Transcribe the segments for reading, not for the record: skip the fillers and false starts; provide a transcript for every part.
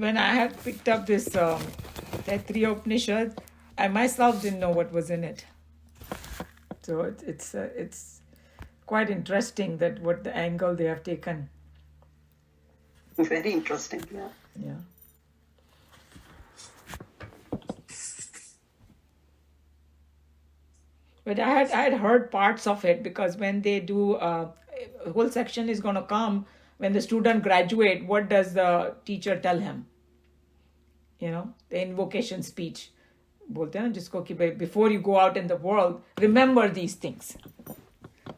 when I had picked up this Taittiriya Upanishad, I myself didn't know what was in it. So it's quite interesting that what the angle they have taken. Very interesting, yeah. Yeah. But I had heard parts of it, because when they do a whole section is going to come when the student graduate, what does the teacher tell him? You know, the invocation speech. बोलते हैं ना जिसको कि before you go out in the world, remember these things.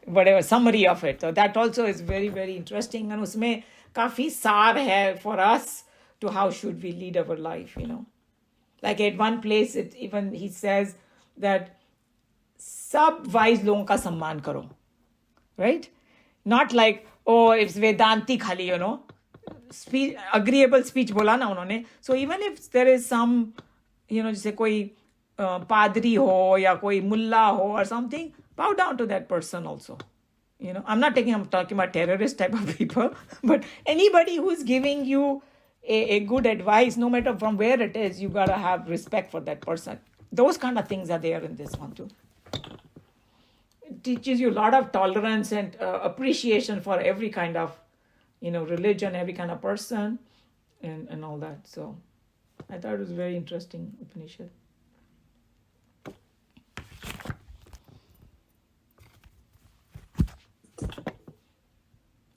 Whatever summary of it. So that also is very, very interesting. And उसमें काफी सार है for us to how should we lead our life, you know. Like at one place, it even he says that सब wise लोगों का सम्मान करो, right? Not like, oh, it's Vedanti khali, you know. Speech, agreeable speech बोला ना उन्होंने. So even if there is some, you know, जैसे कोई padri हो या कोई मुल्ला हो or something, bow down to that person also. You know, I'm talking about terrorist type of people, but anybody who's giving you a good advice, no matter from where it is, you gotta have respect for that person. Those kind of things are there in this one too. It teaches you a lot of tolerance and appreciation for every kind of, you know, religion, every kind of person, and all that. So I thought it was very interesting Upanishad.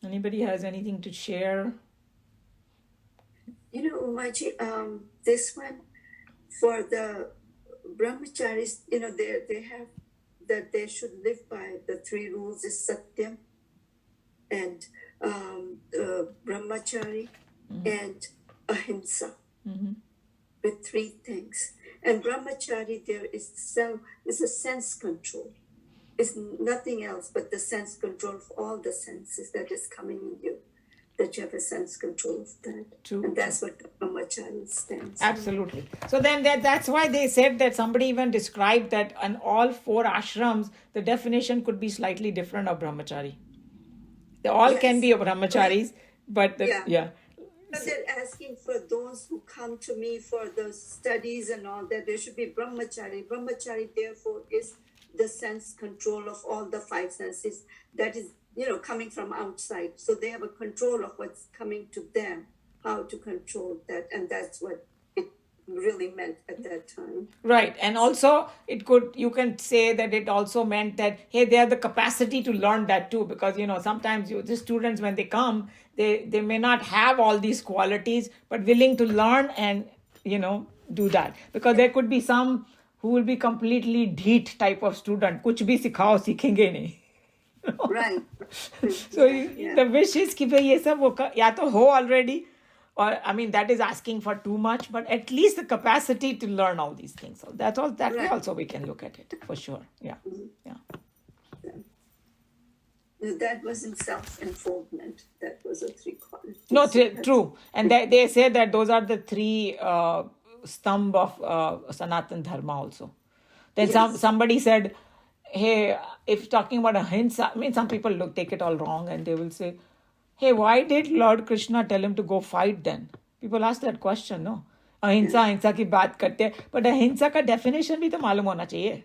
Anybody has anything to share? You know, Umaji, this one for the brahmacharis, you know, they have that they should live by the three rules is satyam and brahmachari and ahimsa with three things. And brahmachari there is a sense control. It's nothing else but the sense control of all the senses that is coming in you. That you have a sense control of that. True. And that's what brahmachari stands Absolutely. So then that's why they said that somebody even described that on all four ashrams, the definition could be slightly different of brahmachari. They all can be brahmacharis, but yeah. But they're asking for those who come to me for the studies and all that, there should be brahmachari. Brahmachari, therefore, is the sense control of all the five senses that is, you know, coming from outside. So they have a control of what's coming to them, how to control that. And that's what it really meant at that time. Right. And also you can say that it also meant that, hey, they have the capacity to learn that too, because, you know, sometimes the students, when they come, they may not have all these qualities, but willing to learn and, you know, do that. Because there could be some who will be completely dheet type of student. Kuch bhi sikhao, सीखेंगे नहीं. Right. So the wish is कि भाई ये सब वो या तो हो already, or I mean that is asking for too much, but at least the capacity to learn all these things. So that's all. That way also we can look at it for sure. Yeah, That wasn't self-enfoldment. That was a three qualities. No, true. And they say that those are the three stamb of Sanatan Dharma also. Then somebody said, hey, if talking about ahimsa, I mean, some people take it all wrong and they will say, hey, why did Lord Krishna tell him to go fight then? People ask that question, no? Ahimsa ki baat karte hai. But ahimsa ka definition bhi to malum hona chahiye.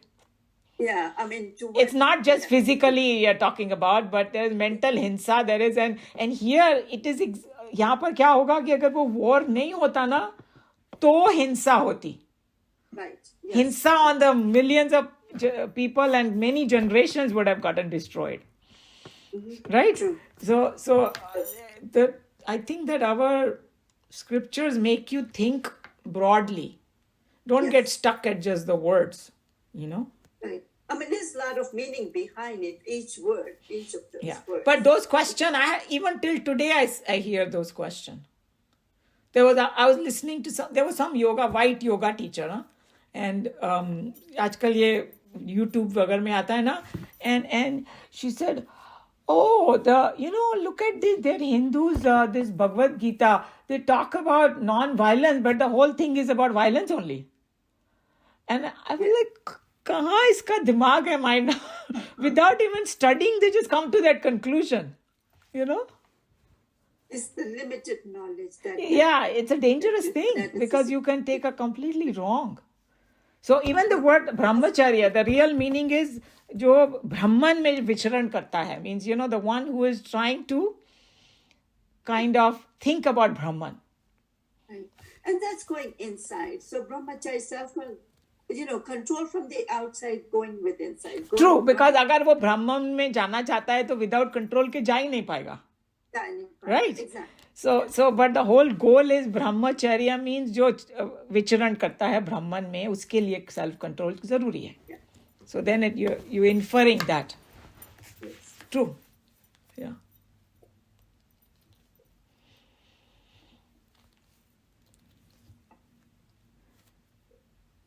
Yeah, I mean... It's not just physically you're talking about, but there's mental hinsa, there is and here it is... यहाँ पर क्या होगा कि अगर वो war नहीं होता ना, तो हिंसा होती. Right. Yes. Hinsa on the millions of people and many generations would have gotten destroyed. Right? True. So I think that our scriptures make you think broadly. Don't get stuck at just the words, you know? Right. I mean, there's a lot of meaning behind it, each word, each of those words. But those questions, even till today, I hear those questions. I was listening to there was some white yoga teacher, huh? And आजकल ये YouTube वगैरह में आता है ना, and she said, oh, look at this, they're Hindus, this Bhagavad Gita, they talk about non-violence, but the whole thing is about violence only. And I was like, kahan iska dimag hai mind? Without even studying, they just come to that conclusion, you know? It's the limited knowledge Yeah, it's a dangerous thing that is because you can take a completely wrong. So even the word brahmacharya, the real meaning is जो ब्रह्मन में विचरण करता है, means the one who is trying to kind of think about Brahman. right. And that's going inside. So brahmacharya self, control from the outside, going with inside. True, because अगर वो ब्राह्मण में जाना चाहता है तो without control के जा ही नहीं पाएगा. Right? Exactly. So, but the whole goal is brahmacharya means जो विचरण करता है ब्राह्मण में उसके लिए self control जरूरी है. Yeah. So then you inferring that. Yes. True. Yeah.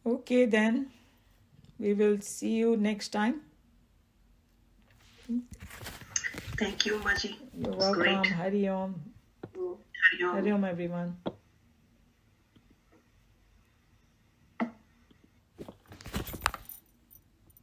Okay, then we will see you next time. Thank you, Maji. You're It's welcome. great. Hari Om. So, Hari Om. Hari Om, everyone.